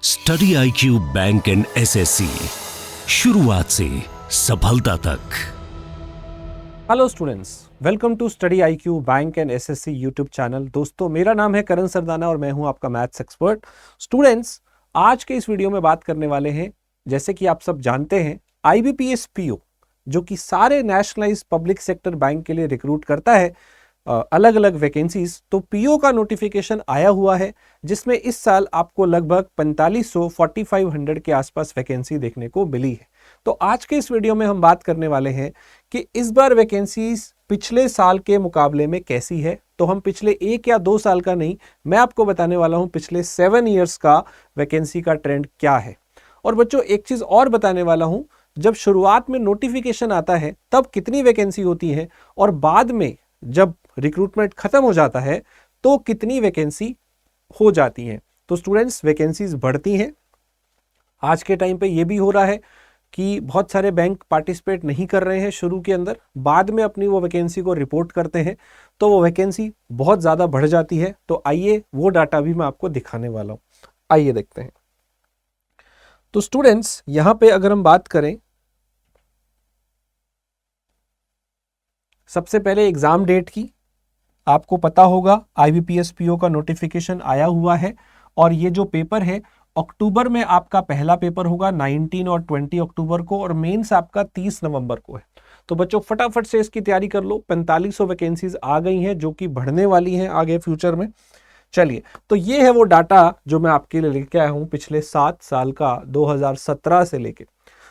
Study IQ bank and SSC, शुरुआत से सफलता तक। Hello students, welcome to study IQ bank and SSC YouTube channel. दोस्तों, मेरा नाम है करण सरदाना और मैं हूं आपका मैथ्स एक्सपर्ट। स्टूडेंट्स, आज के इस वीडियो में बात करने वाले हैं, जैसे कि आप सब जानते हैं, IBPS PO जो कि सारे नेशनलाइज्ड पब्लिक सेक्टर बैंक के लिए रिक्रूट करता है अलग अलग वैकेंसीज। तो PO का नोटिफिकेशन आया हुआ है, जिसमें इस साल आपको लगभग 4500 के आसपास वैकेंसी देखने को मिली है। तो आज के इस वीडियो में हम बात करने वाले हैं कि इस बार वैकेंसीज पिछले साल के मुकाबले में कैसी है। तो हम पिछले 1 या 2 साल का नहीं, मैं आपको बताने वाला हूं पिछले 7 ईयर्स का वैकेंसी का ट्रेंड क्या है। और बच्चों, एक चीज और बताने वाला हूं, जब शुरुआत में नोटिफिकेशन आता है तब कितनी वैकेंसी होती है और बाद में जब रिक्रूटमेंट खत्म हो जाता है तो कितनी वैकेंसी हो जाती है। तो स्टूडेंट्स, वैकेंसीज बढ़ती हैं। आज के टाइम पे ये भी हो रहा है कि बहुत सारे बैंक पार्टिसिपेट नहीं कर रहे हैं शुरू के अंदर, बाद में अपनी वो वैकेंसी को रिपोर्ट करते हैं तो वो वैकेंसी बहुत ज़्यादा बढ़ जाती है। तो आइए वो डाटा भी मैं आपको दिखाने वाला हूँ, आइए देखते हैं। तो स्टूडेंट्स, यहाँ पे अगर हम बात करें, सबसे पहले एग्जाम डेट की, आपको पता होगा IBPS PO का नोटिफिकेशन आया हुआ है और ये जो पेपर है अक्टूबर में आपका पहला पेपर होगा 19 और 20 अक्टूबर को, और मेंस आपका 30 नवंबर को है। तो बच्चों, फटाफट से इसकी तैयारी कर लो। 4500 वैकेंसीज आ गई हैं जो कि बढ़ने वाली हैं आगे फ्यूचर में। चलिए, तो ये है वो डाटा जो मैं आपके लिए लेके आया हूं पिछले 7 साल का, 2017 से लेके।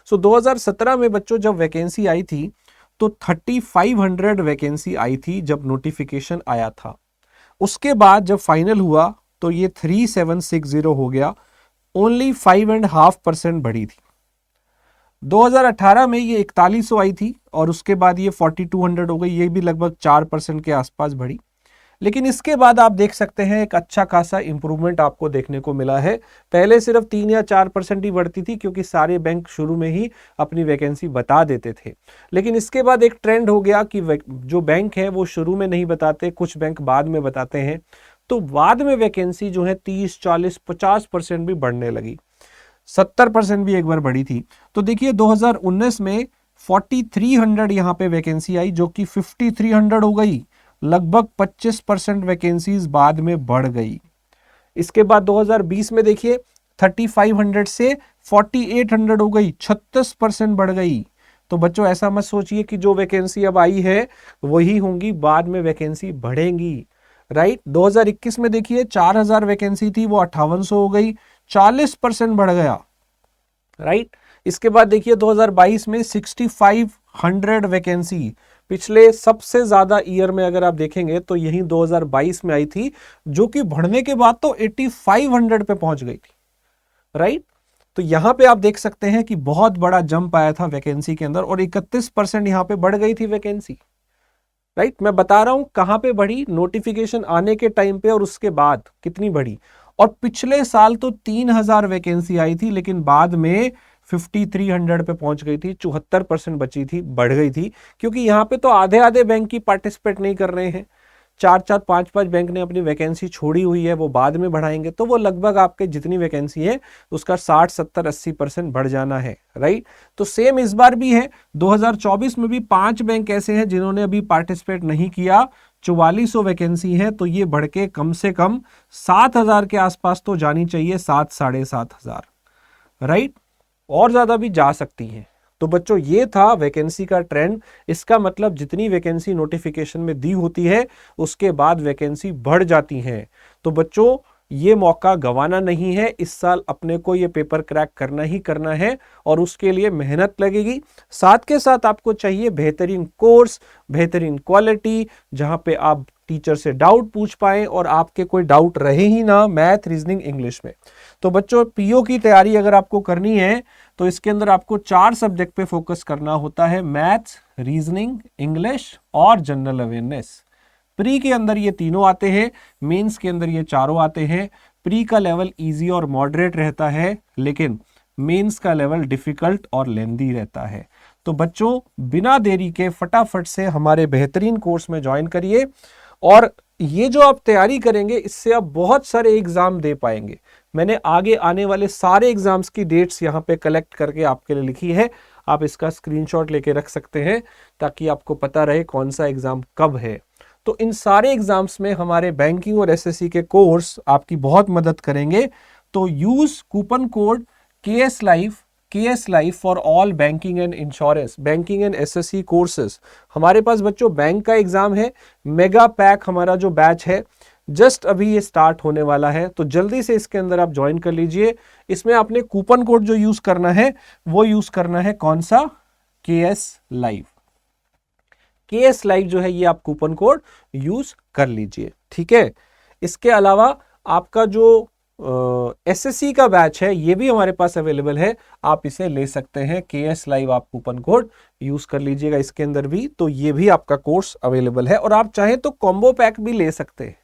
2017 में बच्चों जब वैकेंसी आई थी तो 3500 वैकेंसी आई थी जब नोटिफिकेशन आया था। उसके बाद जब फाइनल हुआ तो ये 3760 हो गया, ओनली 5.5% बढ़ी थी। 2018 में ये 4100 आई थी और उसके बाद ये 4200 हो गई, ये भी लगभग 4% के आसपास बढ़ी। लेकिन इसके बाद आप देख सकते हैं एक अच्छा खासा इंप्रूवमेंट आपको देखने को मिला है। पहले सिर्फ 3 या 4% ही बढ़ती थी क्योंकि सारे बैंक शुरू में ही अपनी वैकेंसी बता देते थे। लेकिन इसके बाद एक ट्रेंड हो गया कि जो बैंक है वो शुरू में नहीं बताते, कुछ बैंक बाद में बताते हैं। तो बाद में वैकेंसी जो है 30, 40, 50% भी बढ़ने लगी, 70% भी एक बार बढ़ी थी। तो देखिए 2019 में 4300 यहाँ पे वैकेंसी आई जो कि 5300 हो गई, लगभग 25% वैकेंसीज बाद में बढ़ गई। इसके बाद 2020 में देखिए 3500 से 4800 हो गई, 36% बढ़ गई। तो बच्चों, ऐसा मत सोचिए कि जो वैकेंसी अब आई है वही होंगी, बाद में वैकेंसी बढ़ेंगी, राइट। 2021 में देखिए 4000 वैकेंसी थी, वो 5800 हो गई, 40% बढ़ गया, राइट। इसके बाद देखिए 2022 में 6500 वैकेंसी, पिछले सबसे ज्यादा ईयर में अगर आप देखेंगे तो यही 2022 में आई थी, जो कि बढ़ने के बाद तो 8500 पे पहुंच गई थी, राइट। तो यहां पे आप देख सकते हैं कि बहुत बड़ा जंप आया था वैकेंसी के अंदर और 31% यहां पे बढ़ गई थी वैकेंसी, राइट। मैं बता रहा हूं कहां पे बढ़ी, नोटिफिकेशन आने के टाइम पे और उसके बाद कितनी बढ़ी। और पिछले साल तो 3000 वैकेंसी आई थी, लेकिन बाद में 5300 पे पहुंच गई थी, 74% बची थी, बढ़ गई थी। क्योंकि यहाँ पे तो आधे आधे बैंक ही पार्टिसिपेट नहीं कर रहे हैं, 4-4, 5-5 बैंक ने अपनी वैकेंसी छोड़ी हुई है, वो बाद में बढ़ाएंगे। तो वो लगभग आपके जितनी वैकेंसी है उसका 60, 70, 80% बढ़ जाना है, राइट। तो सेम इस बार भी है। 2024 में भी 5 बैंक ऐसे हैं जिन्होंने अभी पार्टिसिपेट नहीं किया, 4400 वैकेंसी है। तो ये बढ़ के कम से कम 7000 के आसपास तो जानी चाहिए, 7, 7500, राइट। और ज्यादा भी जा सकती हैं। तो बच्चों, ये था वैकेंसी का ट्रेंड। इसका मतलब जितनी वैकेंसी नोटिफिकेशन में दी होती है उसके बाद वैकेंसी बढ़ जाती है। तो बच्चों, ये मौका गंवाना नहीं है, इस साल अपने को ये पेपर क्रैक करना ही करना है और उसके लिए मेहनत लगेगी। साथ के साथ आपको चाहिए बेहतरीन कोर्स, बेहतरीन क्वालिटी, जहां पे आप टीचर से डाउट पूछ पाए और आपके कोई डाउट रहे ही ना मैथ, रीजनिंग, इंग्लिश में। तो बच्चों, PO की तैयारी अगर आपको करनी है तो इसके अंदर आपको 4 सब्जेक्ट पे फोकस करना होता है, मैथ्स, रीजनिंग, इंग्लिश और जनरल अवेयरनेस। प्री के अंदर ये तीनों आते हैं, मेंस के अंदर ये चारों आते हैं। प्री का लेवल इजी और मॉडरेट रहता है, लेकिन मेंस का लेवल डिफिकल्ट और लेंदी रहता है। तो बच्चों, बिना देरी के फटाफट से हमारे बेहतरीन कोर्स में ज्वाइन करिए और ये जो आप तैयारी करेंगे इससे आप बहुत सारे एग्जाम दे पाएंगे। मैंने आगे आने वाले सारे एग्जाम्स की डेट्स यहाँ पे कलेक्ट करके आपके लिए लिखी है। आप इसका स्क्रीनशॉट लेके रख सकते हैं ताकि आपको पता रहे कौन सा एग्जाम कब है। तो इन सारे एग्जाम्स में हमारे बैंकिंग और एसएससी के कोर्स आपकी बहुत मदद करेंगे। तो use coupon code KS Life for all banking and insurance, banking and SSC courses. हमारे पास बच्चों बैंक का एग्जाम है, मेगा पैक हमारा जो बैच है जस्ट अभी ये स्टार्ट होने वाला है, तो जल्दी से इसके अंदर आप ज्वाइन कर लीजिए। इसमें आपने कूपन कोड जो यूज करना है वो यूज करना है कौन सा, KS Life। KS Life जो है ये आप कूपन कोड यूज कर लीजिए, ठीक है। इसके अलावा आपका जो एसएससी का बैच है ये भी हमारे पास अवेलेबल है, आप इसे ले सकते हैं। KS Life आप कूपन कोड यूज कर लीजिएगा इसके अंदर भी, तो ये भी आपका कोर्स अवेलेबल है। और आप चाहें तो कॉम्बो पैक भी ले सकते हैं।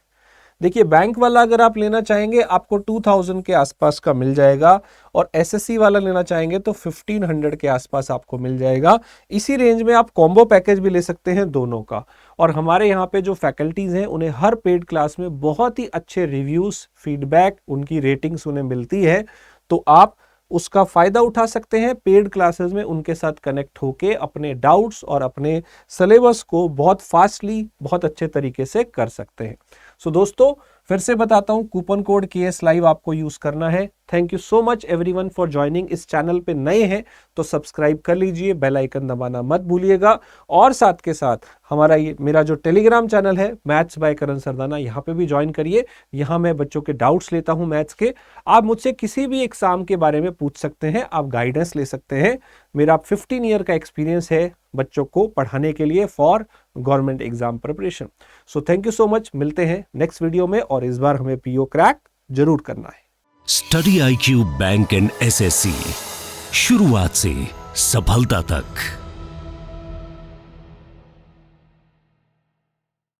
देखिए बैंक वाला अगर आप लेना चाहेंगे आपको 2000 के आसपास का मिल जाएगा, और एसएससी वाला लेना चाहेंगे तो 1500 के आसपास आपको मिल जाएगा। इसी रेंज में आप कॉम्बो पैकेज भी ले सकते हैं दोनों का। और हमारे यहाँ पे जो फैकल्टीज हैं उन्हें हर पेड क्लास में बहुत ही अच्छे रिव्यूज, फीडबैक, उनकी रेटिंग्स उन्हें मिलती है, तो आप उसका फायदा उठा सकते हैं। पेड क्लासेस में उनके साथ कनेक्ट होके अपने डाउट्स और अपने सिलेबस को बहुत फास्टली, बहुत अच्छे तरीके से कर सकते हैं। सो दोस्तों फिर से बताता हूं, कूपन कोड KS Life आपको यूज करना है। Thank you so much everyone for joining. इस चैनल पे नए हैं तो सब्सक्राइब कर लीजिए, बेल आइकन दबाना मत भूलिएगा। और साथ के साथ हमारा ये मेरा जो टेलीग्राम चैनल है मैथ्स बाय करण सरदाना, यहाँ पे भी ज्वाइन करिए। यहाँ मैं बच्चों के डाउट्स लेता हूँ मैथ्स के। आप मुझसे किसी भी एग्जाम के बारे में पूछ सकते हैं, आप गाइडेंस ले सकते हैं। मेरा 15 ईयर का एक्सपीरियंस है बच्चों को पढ़ाने के लिए for government exam preparation. So thank you so much, मिलते हैं नेक्स्ट वीडियो में, और इस बार हमें PO क्रैक जरूर करना है। Study IQ bank and SSC, शुरुआत से सफलता तक।